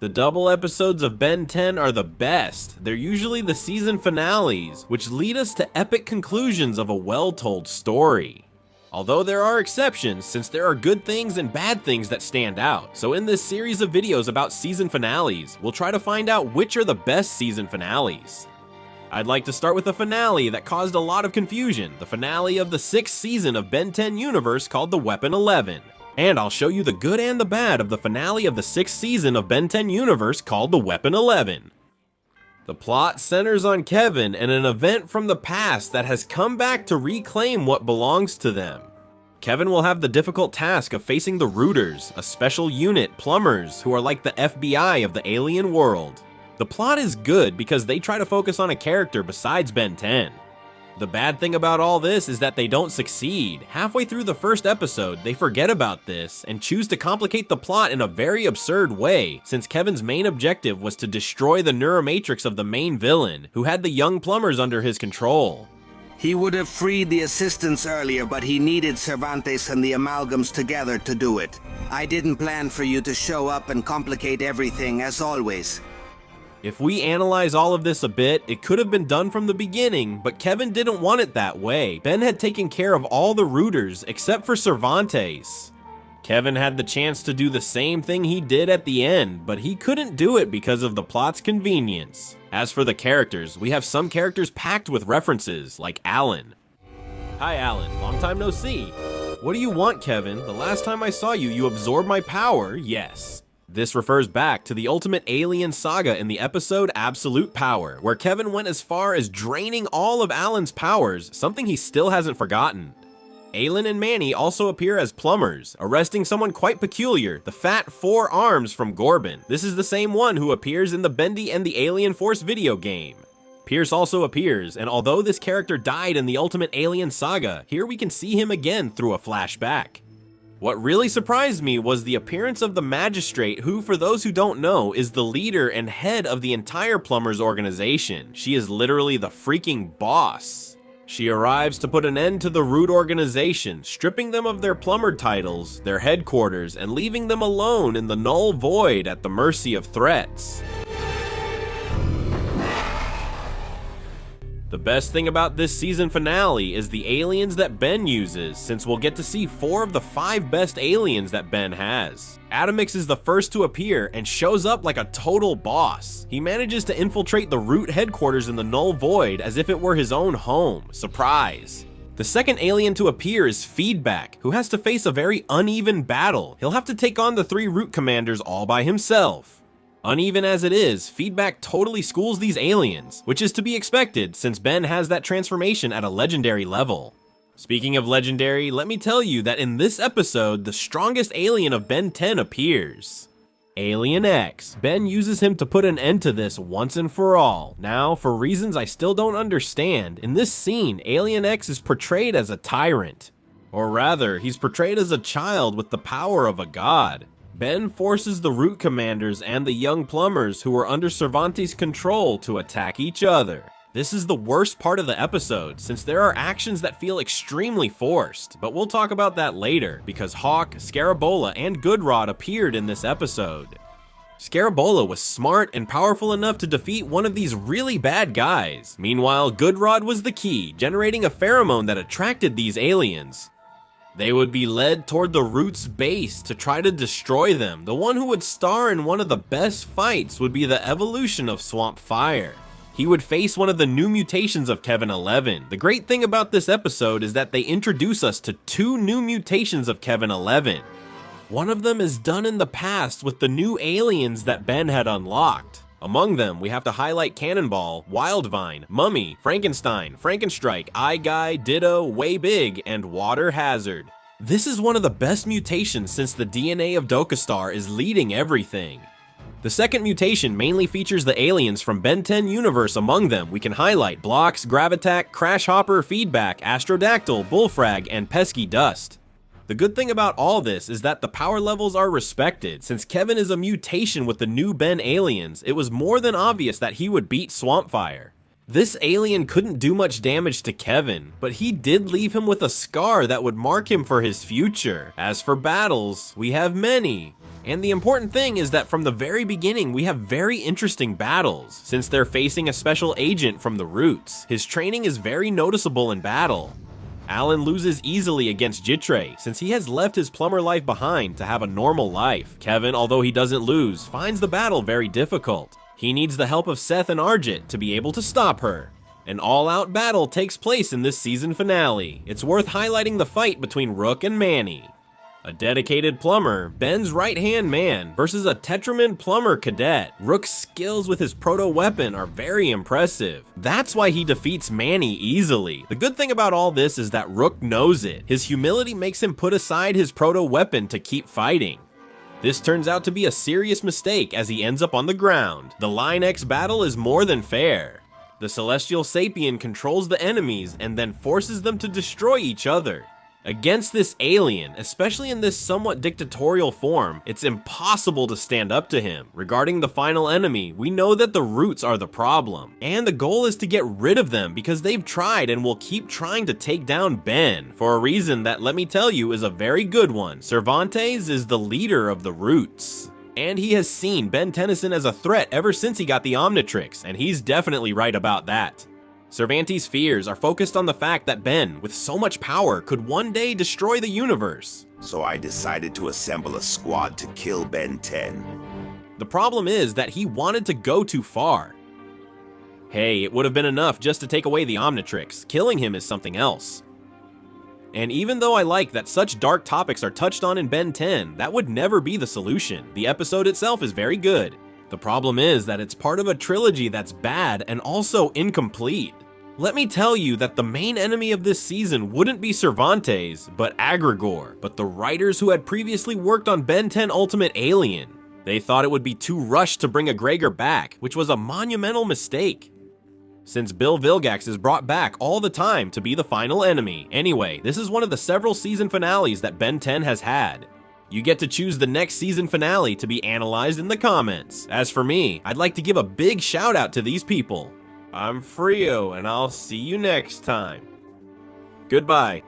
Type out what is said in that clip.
The double episodes of Ben 10 are the best. They're usually the season finales, which lead us to epic conclusions of a well-told story. Although there are exceptions, since there are good things and bad things that stand out. So in this series of videos about season finales, we'll try to find out which are the best season finales. I'd like to start with a finale that caused a lot of confusion, the finale of the 6th season of Ben 10 universe called The Weapon 11. And I'll show you the good and the bad of the finale of the 6th season of Ben 10 universe called The Weapon 11. The plot centers on Kevin and an event from the past that has come back to reclaim what belongs to them. Kevin will have the difficult task of facing the Rooters, a special unit, plumbers, who are like the FBI of the alien world. The plot is good because they try to focus on a character besides Ben 10. The bad thing about all this is that they don't succeed. Halfway through the first episode, they forget about this and choose to complicate the plot in a very absurd way, since Kevin's main objective was to destroy the neuromatrix of the main villain, who had the young plumbers under his control. He would have freed the assistants earlier, but he needed Cervantes and the amalgams together to do it. I didn't plan for you to show up and complicate everything, as always. If we analyze all of this a bit, it could have been done from the beginning, but Kevin didn't want it that way. Ben had taken care of all the Rooters except for Cervantes. Kevin had the chance to do the same thing he did at the end, but he couldn't do it because of the plot's convenience. As for the characters, we have some characters packed with references, like Alan. Hi Alan, long time no see. What do you want, Kevin? The last time I saw you, you absorbed my power, yes. This refers back to the ultimate alien saga in the episode Absolute Power, where Kevin went as far as draining all of Alan's powers, something he still hasn't forgotten. Alan and Manny also appear as plumbers, arresting someone quite peculiar, the fat 4 arms from Gorbin. This is the same one who appears in the Bendy and the Alien Force video game. Pierce also appears, and although this character died in the Ultimate Alien Saga, here we can see him again through a flashback. What really surprised me was the appearance of the Magistrate, who, for those who don't know, is the leader and head of the entire Plumbers organization. She is literally the freaking boss. She arrives to put an end to the Root organization, stripping them of their plumber titles, their headquarters, and leaving them alone in the null void at the mercy of threats. The best thing about this season finale is the aliens that Ben uses, since we'll get to see 4 of the 5 best aliens that Ben has. Atomix is the first to appear and shows up like a total boss. He manages to infiltrate the Root headquarters in the Null Void as if it were his own home. Surprise! The second alien to appear is Feedback, who has to face a very uneven battle. He'll have to take on the 3 Root commanders all by himself. Uneven as it is, Feedback totally schools these aliens, which is to be expected since Ben has that transformation at a legendary level. Speaking of legendary, let me tell you that in this episode, the strongest alien of Ben 10 appears. Alien X. Ben uses him to put an end to this once and for all. Now, for reasons I still don't understand, in this scene, Alien X is portrayed as a tyrant. Or rather, he's portrayed as a child with the power of a god. Ben forces the Root commanders and the young plumbers who are under Cervantes' control to attack each other. This is the worst part of the episode, since there are actions that feel extremely forced, but we'll talk about that later, because Hawk, Scarabola, and Goodrod appeared in this episode. Scarabola was smart and powerful enough to defeat one of these really bad guys. Meanwhile, Goodrod was the key, generating a pheromone that attracted these aliens. They would be led toward the Root's base to try to destroy them. The one who would star in one of the best fights would be the evolution of Swamp Fire. He would face one of the new mutations of Kevin 11. The great thing about this episode is that they introduce us to 2 new mutations of Kevin 11. One of them is done in the past with the new aliens that Ben had unlocked. Among them, we have to highlight Cannonball, Wildvine, Mummy, Frankenstein, Frankenstrike, Eye Guy, Ditto, Way Big, and Water Hazard. This is one of the best mutations since the DNA of Dokastar is leading everything. The second mutation mainly features the aliens from Ben 10 universe. Among them, we can highlight Blocks, Gravitack, Crash Hopper, Feedback, Astrodactyl, Bullfrag, and Pesky Dust. The good thing about all this is that the power levels are respected. Since Kevin is a mutation with the new Ben aliens, it was more than obvious that he would beat Swampfire. This alien couldn't do much damage to Kevin, but he did leave him with a scar that would mark him for his future. As for battles, we have many. And the important thing is that from the very beginning we have very interesting battles, since they're facing a special agent from the Roots. His training is very noticeable in battle. Alan loses easily against Jitre, since he has left his plumber life behind to have a normal life. Kevin, although he doesn't lose, finds the battle very difficult. He needs the help of Seth and Arjit to be able to stop her. An all-out battle takes place in this season finale. It's worth highlighting the fight between Rook and Manny. A dedicated plumber, Ben's right-hand man, versus a Tetraman plumber cadet. Rook's skills with his proto-weapon are very impressive. That's why he defeats Manny easily. The good thing about all this is that Rook knows it. His humility makes him put aside his proto-weapon to keep fighting. This turns out to be a serious mistake as he ends up on the ground. The Line X battle is more than fair. The Celestial Sapien controls the enemies and then forces them to destroy each other. Against this alien, especially in this somewhat dictatorial form, it's impossible to stand up to him. Regarding the final enemy, we know that the Roots are the problem, and the goal is to get rid of them because they've tried and will keep trying to take down Ben, for a reason that, let me tell you, is a very good one. Cervantes is the leader of the Roots, and he has seen Ben Tennyson as a threat ever since he got the Omnitrix, and he's definitely right about that. Cervantes' fears are focused on the fact that Ben, with so much power, could one day destroy the universe. So I decided to assemble a squad to kill Ben 10. The problem is that he wanted to go too far. Hey, it would have been enough just to take away the Omnitrix. Killing him is something else. And even though I like that such dark topics are touched on in Ben 10, that would never be the solution. The episode itself is very good. The problem is that it's part of a trilogy that's bad and also incomplete. Let me tell you that the main enemy of this season wouldn't be Cervantes, but Agregor, but the writers who had previously worked on Ben 10 Ultimate Alien. They thought it would be too rushed to bring a Gregor back, which was a monumental mistake, since Bill Vilgax is brought back all the time to be the final enemy. Anyway, this is one of the several season finales that Ben 10 has had. You get to choose the next season finale to be analyzed in the comments. As for me, I'd like to give a big shout out to these people. I'm Frio, and I'll see you next time. Goodbye.